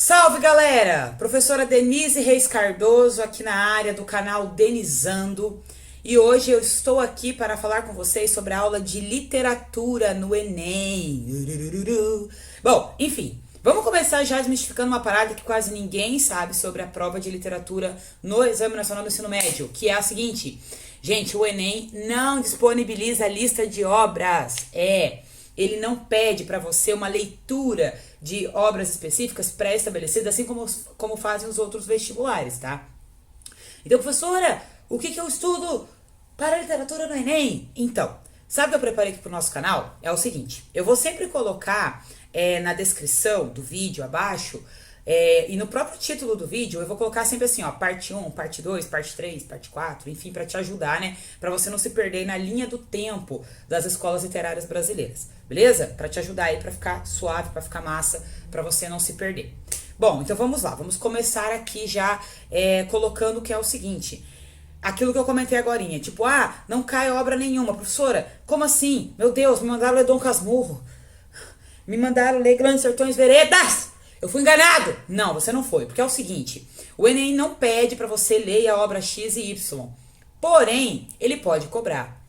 Salve galera! Professora Denise Reis Cardoso aqui na área do canal Denizando e hoje eu estou aqui para falar com vocês sobre a aula de literatura no Enem. Bom, enfim, vamos começar já desmistificando uma parada que quase ninguém sabe sobre a prova de literatura no Exame Nacional do Ensino Médio, que é a seguinte: gente, o Enem não disponibiliza lista de obras. Ele não pede para você uma leitura de obras específicas pré-estabelecidas, assim como fazem os outros vestibulares, tá? Então, professora, o que eu estudo para a literatura no Enem? Então, sabe o que eu preparei aqui pro nosso canal? É o seguinte: eu vou sempre colocar na descrição do vídeo abaixo, e no próprio título do vídeo, eu vou colocar sempre assim, ó, parte 1, parte 2, parte 3, parte 4, enfim, para te ajudar, né? Para você não se perder na linha do tempo das escolas literárias brasileiras, beleza? Para te ajudar aí, para ficar suave, para ficar massa, para você não se perder. Bom, então vamos lá, vamos começar aqui já colocando que é o seguinte: aquilo que eu comentei agorinha, tipo, não cai obra nenhuma, professora, como assim? Meu Deus, me mandaram ler Dom Casmurro, me mandaram ler Grandes Sertões Veredas. Eu fui enganado! Não, você não foi, porque é o seguinte: o Enem não pede para você ler a obra X e Y, porém, ele pode cobrar.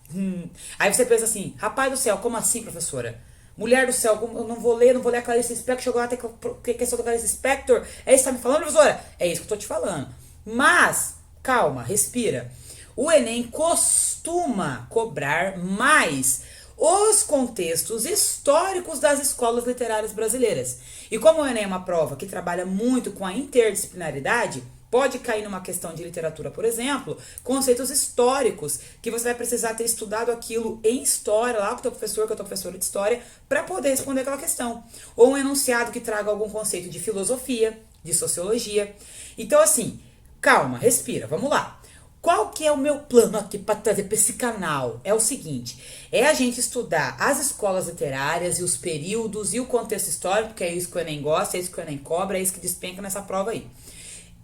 Aí você pensa assim: rapaz do céu, como assim, professora? Mulher do céu, eu não vou ler a Clarice Lispector, chegou lá até que questão da Clarice Lispector, é isso que tá me falando, professora? É isso que eu tô te falando. Mas, calma, respira. O Enem costuma cobrar mais os contextos históricos das escolas literárias brasileiras. E como o Enem é uma prova que trabalha muito com a interdisciplinaridade, pode cair numa questão de literatura, por exemplo, conceitos históricos, que você vai precisar ter estudado aquilo em história, lá com o teu professor, com a tua professora de história, para poder responder aquela questão. Ou um enunciado que traga algum conceito de filosofia, de sociologia. Então, assim, calma, respira, vamos lá. Qual que é o meu plano aqui para trazer para esse canal? É o seguinte: é a gente estudar as escolas literárias e os períodos e o contexto histórico, que é isso que o Enem gosta, é isso que o Enem cobra, é isso que despenca nessa prova aí.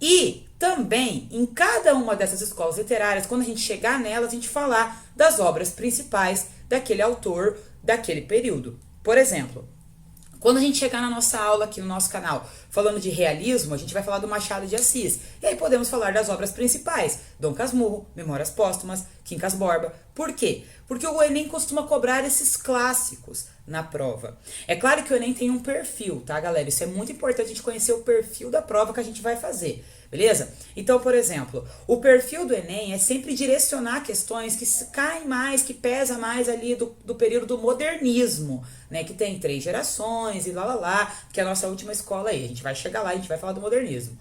E também, em cada uma dessas escolas literárias, quando a gente chegar nelas, a gente falar das obras principais daquele autor, daquele período. Por exemplo, quando a gente chegar na nossa aula aqui no nosso canal falando de realismo, a gente vai falar do Machado de Assis. E aí podemos falar das obras principais: Dom Casmurro, Memórias Póstumas, Quincas Borba. Por quê? Porque o Enem costuma cobrar esses clássicos na prova. É claro que o Enem tem um perfil, tá, galera? Isso é muito importante, a gente conhecer o perfil da prova que a gente vai fazer. Beleza? Então, por exemplo, o perfil do Enem é sempre direcionar questões que caem mais, que pesa mais ali do período do modernismo, né? Que tem 3 gerações e que é a nossa última escola aí. A gente vai chegar lá e a gente vai falar do modernismo.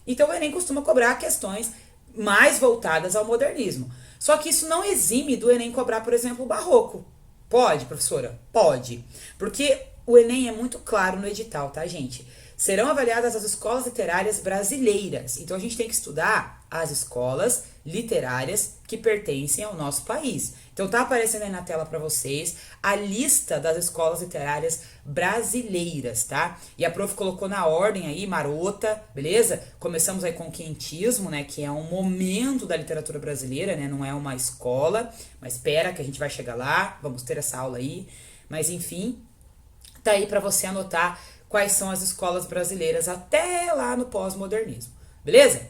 Então, o Enem costuma cobrar questões mais voltadas ao modernismo. Só que isso não exime do Enem cobrar, por exemplo, o barroco. Pode, professora? Pode. Porque o Enem é muito claro no edital, tá, gente? Serão avaliadas as escolas literárias brasileiras. Então a gente tem que estudar as escolas literárias que pertencem ao nosso país. Então tá aparecendo aí na tela para vocês a lista das escolas literárias brasileiras, tá? E a prof colocou na ordem aí, marota, beleza? Começamos aí com o quentismo, né? Que é um momento da literatura brasileira, né? Não é uma escola, mas espera que a gente vai chegar lá, vamos ter essa aula aí. Mas enfim, tá aí para você anotar quais são as escolas brasileiras até lá no pós-modernismo, beleza?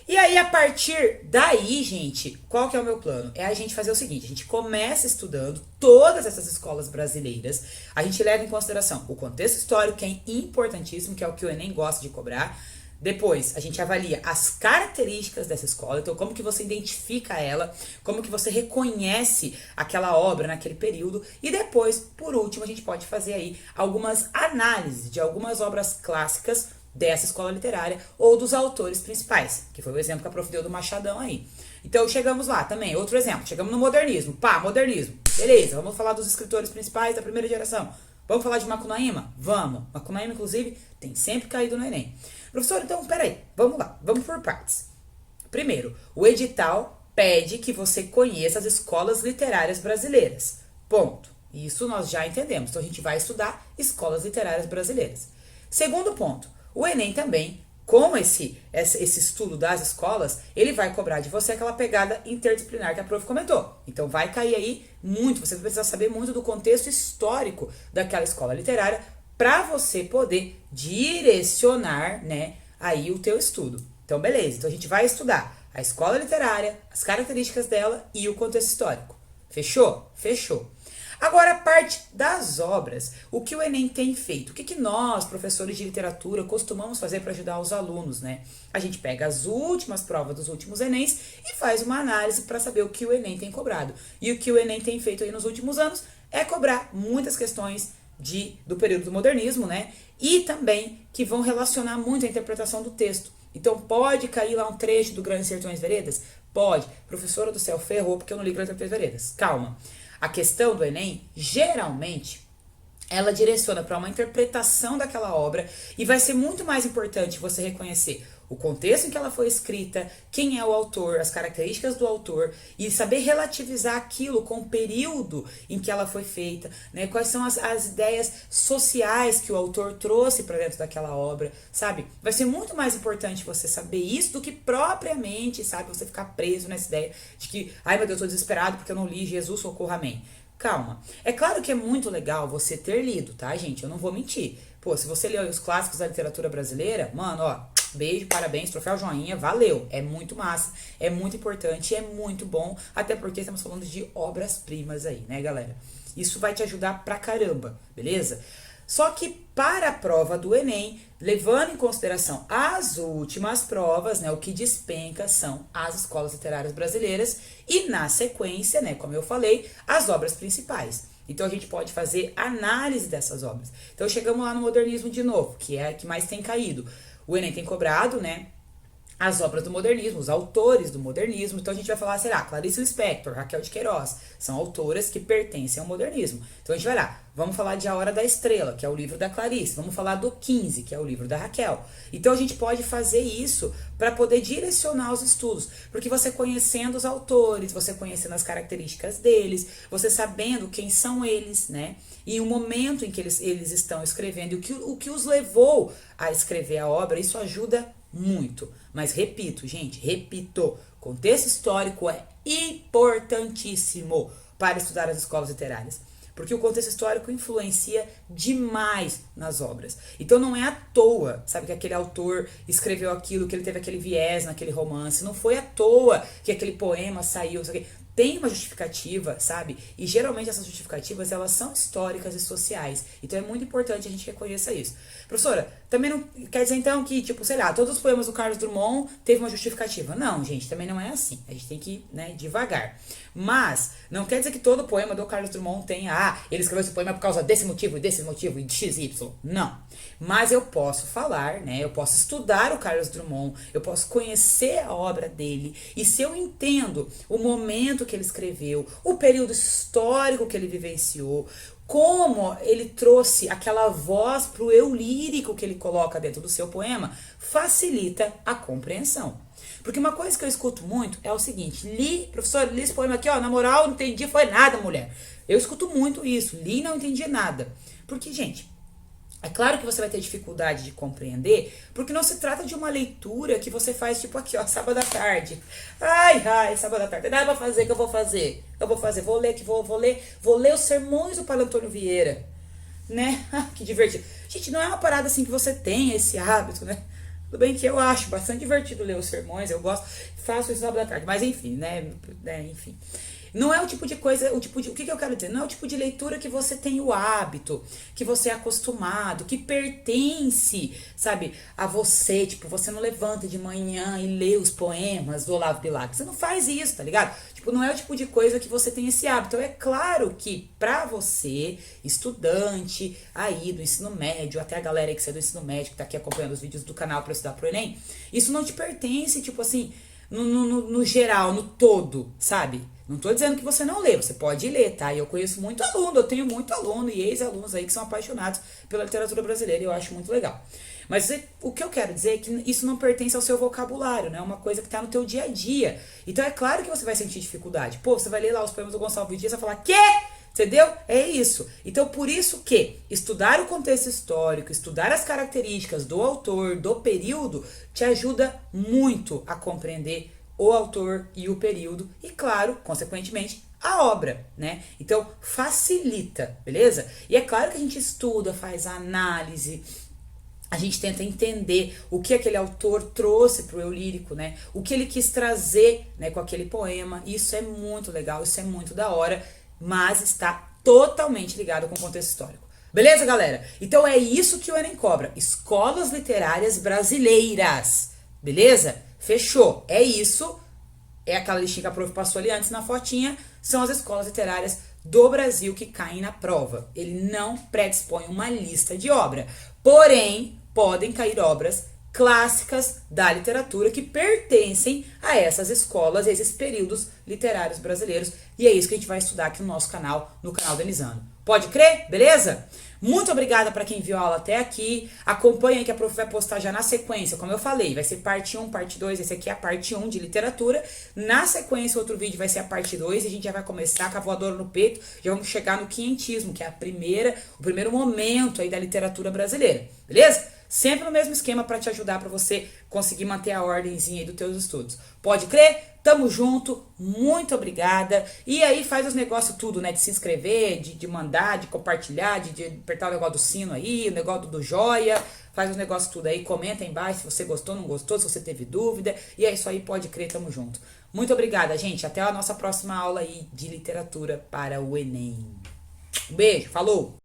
E aí, a partir daí, gente, qual que é o meu plano? É a gente fazer o seguinte: a gente começa estudando todas essas escolas brasileiras, a gente leva em consideração o contexto histórico, que é importantíssimo, que é o que o Enem gosta de cobrar. Depois, a gente avalia as características dessa escola, então como que você identifica ela, como que você reconhece aquela obra naquele período, e depois, por último, a gente pode fazer aí algumas análises de algumas obras clássicas dessa escola literária ou dos autores principais, que foi o exemplo que a prof deu do Machadão aí. Então chegamos lá também, outro exemplo, chegamos no modernismo, modernismo, beleza, vamos falar dos escritores principais da primeira geração. Vamos falar de Macunaíma? Vamos. Macunaíma, inclusive, tem sempre caído no Enem. Professor, então, peraí, vamos lá, vamos por partes. Primeiro, o edital pede que você conheça as escolas literárias brasileiras. Ponto. Isso nós já entendemos. Então, a gente vai estudar escolas literárias brasileiras. Segundo ponto, o Enem também, com esse estudo das escolas, ele vai cobrar de você aquela pegada interdisciplinar que a prof comentou. Então vai cair aí muito, você vai precisar saber muito do contexto histórico daquela escola literária para você poder direcionar, né, aí o teu estudo. Então, beleza. Então, a gente vai estudar a escola literária, as características dela e o contexto histórico. Fechou? Fechou. Agora, a parte das obras, o que o Enem tem feito? O que nós, professores de literatura, costumamos fazer para ajudar os alunos, né? A gente pega as últimas provas dos últimos Enems e faz uma análise para saber o que o Enem tem cobrado. E o que o Enem tem feito aí nos últimos anos é cobrar muitas questões do período do modernismo, né? E também que vão relacionar muito a interpretação do texto. Então, pode cair lá um trecho do Grandes Sertões Veredas? Pode. Professora do céu, ferrou porque eu não li Grandes Sertões Veredas. Calma. A questão do Enem, geralmente, ela direciona para uma interpretação daquela obra e vai ser muito mais importante você reconhecer o contexto em que ela foi escrita, quem é o autor, as características do autor e saber relativizar aquilo com o período em que ela foi feita, né? Quais são as ideias sociais que o autor trouxe para dentro daquela obra, sabe? Vai ser muito mais importante você saber isso do que propriamente, sabe, você ficar preso nessa ideia de que, ai meu Deus, eu tô desesperado porque eu não li Jesus, socorro, amém. Calma. É claro que é muito legal você ter lido, tá, gente? Eu não vou mentir. Pô, se você leu os clássicos da literatura brasileira, mano, ó, beijo, parabéns, troféu joinha, valeu. É muito massa, é muito importante, é muito bom, até porque estamos falando de obras-primas aí, né, galera? Isso vai te ajudar pra caramba, beleza? Só que para a prova do Enem, levando em consideração as últimas provas, né, o que despenca são as escolas literárias brasileiras e, na sequência, né, como eu falei, as obras principais. Então a gente pode fazer análise dessas obras. Então chegamos lá no modernismo de novo, que é a que mais tem caído. O Enem tem cobrado, né, as obras do modernismo, os autores do modernismo. Então a gente vai falar, será, Clarice Lispector, Raquel de Queiroz, são autoras que pertencem ao modernismo. Então a gente vai lá, vamos falar de A Hora da Estrela, que é o livro da Clarice, vamos falar do 15, que é o livro da Raquel. Então a gente pode fazer isso para poder direcionar os estudos, porque você conhecendo os autores, você conhecendo as características deles, você sabendo quem são eles, né, e o momento em que eles estão escrevendo, e o que os levou a escrever a obra, isso ajuda muito. Mas repito, gente, repito, contexto histórico é importantíssimo para estudar as escolas literárias. Porque o contexto histórico influencia demais nas obras. Então não é à toa, sabe, que aquele autor escreveu aquilo, que ele teve aquele viés naquele romance. Não foi à toa que aquele poema saiu, sabe? Tem uma justificativa, sabe? E geralmente essas justificativas, elas são históricas e sociais. Então é muito importante a gente reconheça isso. Professora, também não quer dizer então que, tipo, sei lá, todos os poemas do Carlos Drummond teve uma justificativa. Não, gente, também não é assim. A gente tem que ir, né, devagar. Mas não quer dizer que todo poema do Carlos Drummond tenha, ele escreveu esse poema por causa desse motivo e de XY. Não. Mas eu posso falar, né, eu posso estudar o Carlos Drummond, eu posso conhecer a obra dele, e se eu entendo o momento que ele escreveu, o período histórico que ele vivenciou, como ele trouxe aquela voz pro eu lírico que ele coloca dentro do seu poema, facilita a compreensão. Porque uma coisa que eu escuto muito é o seguinte, professor, li esse poema aqui, ó, na moral, não entendi, foi nada, mulher. Eu escuto muito isso, li e não entendi nada. Porque, gente, é claro que você vai ter dificuldade de compreender, porque não se trata de uma leitura que você faz tipo aqui, ó, sábado à tarde. Ai, sábado à tarde. Nada pra fazer, que eu vou fazer. Vou ler aqui, vou ler os sermões do Paulo Antônio Vieira, né? Que divertido. Gente, não é uma parada assim que você tem esse hábito, né? Tudo bem que eu acho bastante divertido ler os sermões, eu gosto, faço isso sábado à tarde, mas enfim, né? Enfim. Não é o tipo de coisa, o que eu quero dizer? Não é o tipo de leitura que você tem o hábito, que você é acostumado, que pertence, sabe, a você. Tipo, você não levanta de manhã e lê os poemas do Olavo Bilac. Você não faz isso, tá ligado? Tipo, não é o tipo de coisa que você tem esse hábito. Então, é claro que pra você, estudante aí do ensino médio, até a galera aí que é do ensino médio, que tá aqui acompanhando os vídeos do canal pra estudar pro Enem, isso não te pertence, tipo assim, no geral, no todo, sabe? Não tô dizendo que você não lê, você pode ler, tá? E eu conheço muito aluno, eu tenho muito aluno e ex-alunos aí que são apaixonados pela literatura brasileira e eu acho muito legal. Mas o que eu quero dizer é que isso não pertence ao seu vocabulário, né? É uma coisa que tá no teu dia a dia. Então é claro que você vai sentir dificuldade. Pô, você vai ler lá os poemas do Gonçalves Dias e vai falar, quê? Entendeu? É isso. Então, por isso que estudar o contexto histórico, estudar as características do autor, do período, te ajuda muito a compreender o autor e o período e, claro, consequentemente, a obra, né? Então, facilita, beleza? E é claro que a gente estuda, faz a análise, a gente tenta entender o que aquele autor trouxe para o eu lírico, né? O que ele quis trazer, né, com aquele poema. Isso é muito legal, isso é muito da hora, mas está totalmente ligado com o contexto histórico. Beleza, galera? Então é isso que o Enem cobra. Escolas literárias brasileiras. Beleza? Fechou. É isso. É aquela listinha que a prof passou ali antes na fotinha. São as escolas literárias do Brasil que caem na prova. Ele não predispõe uma lista de obra. Porém, podem cair obras clássicas da literatura que pertencem a essas escolas, a esses períodos literários brasileiros. E é isso que a gente vai estudar aqui no nosso canal, no canal Denizando. Pode crer? Beleza? Muito obrigada para quem viu a aula até aqui. Acompanha aí que a prof vai postar já na sequência, como eu falei, vai ser parte 1, parte 2, esse aqui é a parte 1 de literatura. Na sequência, outro vídeo vai ser a parte 2 e a gente já vai começar com a voadora no peito, já vamos chegar no quinhentismo, que é o primeiro momento aí da literatura brasileira, beleza? Sempre no mesmo esquema para te ajudar, para você conseguir manter a ordemzinha aí dos teus estudos. Pode crer? Tamo junto, muito obrigada. E aí faz os negócios tudo, né? De se inscrever, de mandar, de compartilhar, de apertar o negócio do sino aí, o negócio do joia. Faz os negócios tudo aí, comenta aí embaixo se você gostou, não gostou, se você teve dúvida. E é isso aí, pode crer, tamo junto. Muito obrigada, gente. Até a nossa próxima aula aí de literatura para o Enem. Um beijo, falou!